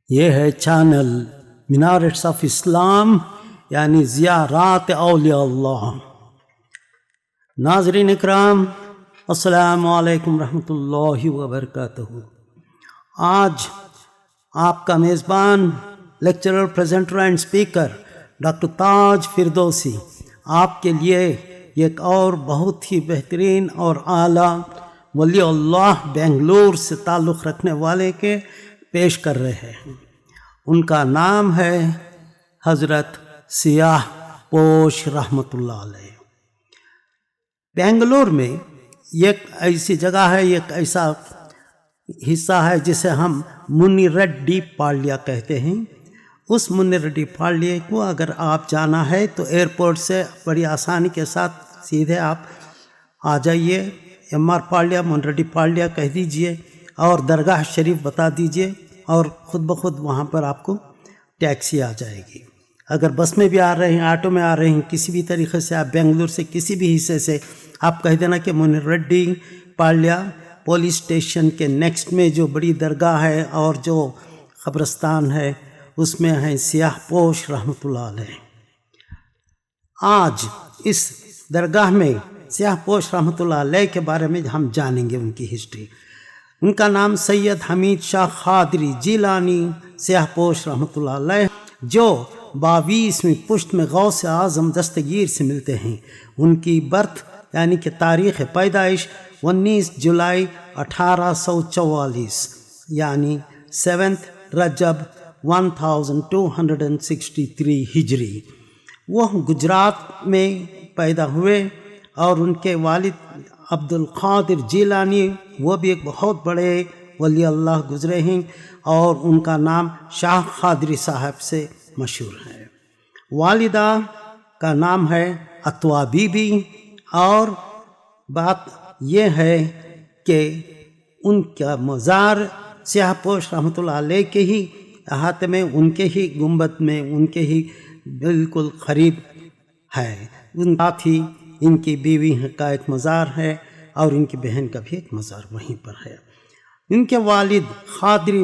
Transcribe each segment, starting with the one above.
یہ ہے channel مینارٹس of اسلام یعنی زیارات اولیاء اللہ۔ ناظرین اکرام، السلام علیکم رحمۃ اللہ وبرکاتہ۔ آج آپ کا میزبان lecturer, presenter and speaker doctor Taj Firdausi آپ کے لیے ایک اور بہت ہی بہترین اور اعلیٰ ولی اللہ بنگلور سے تعلق رکھنے والے کے پیش کر رہے ہیں۔ ان کا نام ہے حضرت سیاہ پوش رحمۃ اللہ علیہ۔ بنگلور میں ایک ایسی جگہ ہے، ایک ایسا حصہ ہے جسے ہم منی ریڈی پالیہ کہتے ہیں۔ اس منی ریڈی پالیہ کو اگر آپ جانا ہے تو ایئرپورٹ سے بڑی آسانی کے ساتھ سیدھے آپ آ جائیے، ایم آر پالیہ، منی ریڈی پالیہ کہہ دیجئے اور درگاہ شریف بتا دیجئے اور خود بخود وہاں پر آپ کو ٹیکسی آ جائے گی۔ اگر بس میں بھی آ رہے ہیں، آٹو میں آ رہے ہیں، کسی بھی طریقے سے آپ بنگلور سے کسی بھی حصے سے آپ کہہ دینا کہ منی ریڈی پالیہ پولیس اسٹیشن کے نیکسٹ میں جو بڑی درگاہ ہے اور جو قبرستان ہے اس میں ہیں سیاہ پوش رحمۃ اللہ علیہ۔ آج اس درگاہ میں سیاہ پوش رحمۃ اللہ علیہ کے بارے میں ہم جانیں گے ان کی ہسٹری۔ ان کا نام سید حمید شاہ قادری جیلانی سیاہ پوش رحمۃ اللہ علیہ، جو 22ویں پشت میں غوث اعظم دستگیر سے ملتے ہیں۔ ان کی برتھ یعنی کہ تاریخ پیدائش 19 جولائی 1844 یعنی 7 رجب 1263 ہجری۔ وہ گجرات میں پیدا ہوئے اور ان کے والد عبد القادر جیلانی وہ بھی ایک بہت بڑے ولی اللہ گزرے ہیں اور ان کا نام شاہ قادری صاحب سے مشہور ہے۔ والدہ کا نام ہے اتوا بی بی، اور بات یہ ہے کہ ان کا مزار سیاہ پوش رحمۃ اللہ علیہ کے ہی احاطے میں، ان کے ہی گنبد میں، ان کے ہی بالکل قریب ہے۔ ان ساتھ ہی ان کی بیوی کا ایک مزار ہے اور ان کی بہن کا بھی ایک مزار وہیں پر ہے۔ ان کے والد قادری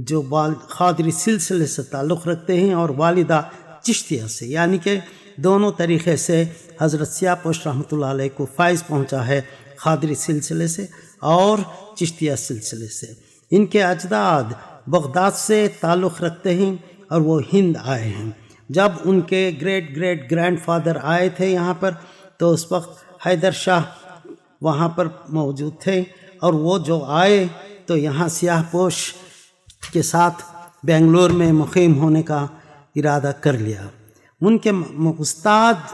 جو قادری سلسلے سے تعلق رکھتے ہیں اور والدہ چشتیہ سے، یعنی کہ دونوں طریقے سے حضرت سیاہ پوش رحمۃ اللہ علیہ کو فائز پہنچا ہے، قادری سلسلے سے اور چشتیہ سلسلے سے۔ ان کے اجداد بغداد سے تعلق رکھتے ہیں اور وہ ہند آئے ہیں۔ جب ان کے گریٹ گرینڈ فادر آئے تھے یہاں پر تو اس وقت حیدر شاہ وہاں پر موجود تھے، اور وہ جو آئے تو یہاں سیاہ پوش کے ساتھ بنگلور میں مقیم ہونے کا ارادہ کر لیا۔ ان کے استاد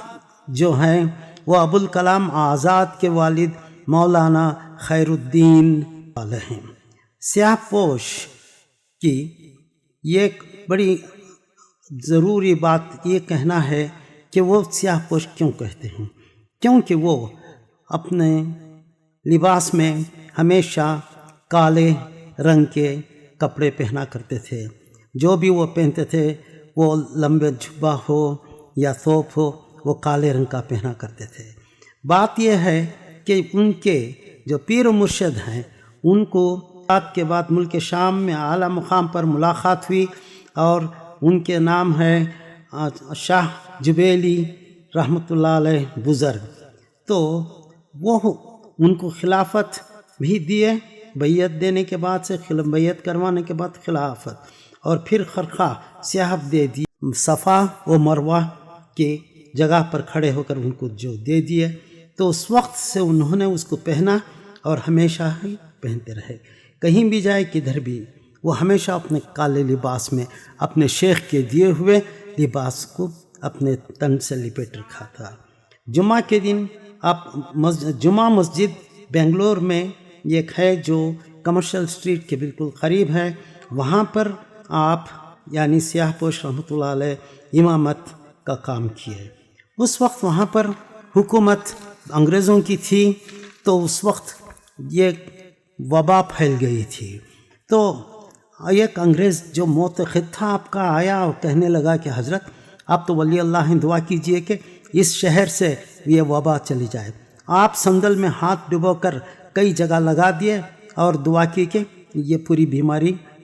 جو ہیں وہ ابوالکلام آزاد کے والد مولانا خیر الدین والے ہیں۔ سیاہ پوش کی ایک بڑی ضروری بات یہ کہنا ہے کہ وہ سیاہ پوش کیوں کہتے ہیں، کیونکہ وہ اپنے لباس میں ہمیشہ کالے رنگ کے کپڑے پہنا کرتے تھے۔ جو بھی وہ پہنتے تھے، وہ لمبے جبہ ہو یا ثوب ہو، وہ کالے رنگ کا پہنا کرتے تھے۔ بات یہ ہے کہ ان کے جو پیر و مرشد ہیں، ان کو کے بعد ملک شام میں اعلیٰ مقام پر ملاقات ہوئی اور ان کے نام ہے شاہ جبیلی رحمۃ اللہ علیہ بزرگ۔ تو وہ ان کو خلافت بھی دیے، بیعت دینے کے بعد سے بیعت کروانے کے بعد خلافت، اور پھر خرقہ سیاہب دے دی، صفا و مروہ کے جگہ پر کھڑے ہو کر ان کو جو دے دیے، تو اس وقت سے انہوں نے اس کو پہنا اور ہمیشہ ہی پہنتے رہے۔ کہیں بھی جائے، کدھر بھی، وہ ہمیشہ اپنے کالے لباس میں اپنے شیخ کے دیے ہوئے لباس کو اپنے تن سے لپیٹ رکھا تھا۔ جمعہ کے دن آپ جمعہ مسجد بنگلور میں ایک ہے جو کمرشل اسٹریٹ کے بالکل قریب ہے، وہاں پر آپ یعنی سیاہ پوش رحمۃ اللہ علیہ امامت کا کام کیے۔ اس وقت وہاں پر حکومت انگریزوں کی تھی، تو اس وقت یہ وبا پھیل گئی تھی، تو ایک انگریز جو معتقد تھا آپ کا آیا اور کہنے لگا کہ حضرت آپ تو ولی اللہ ہیں، دعا کیجئے کہ اس شہر سے یہ وبا چلی جائے۔ آپ سندل میں ہاتھ ڈبو کر کئی جگہ لگا دیے اور دعا کی کہ یہ پوری بیماری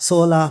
16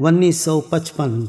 1955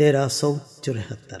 1374।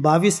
22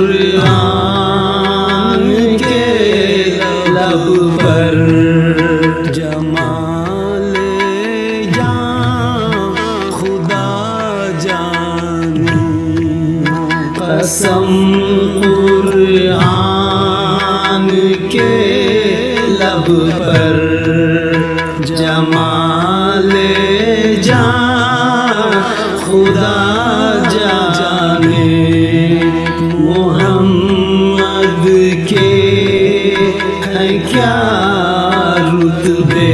قرآن کے لب پر جمال جان خدا جانی قسم قرآن کے لب پر جمال جان خدا جانے محمد کے ہیں کیا رتبے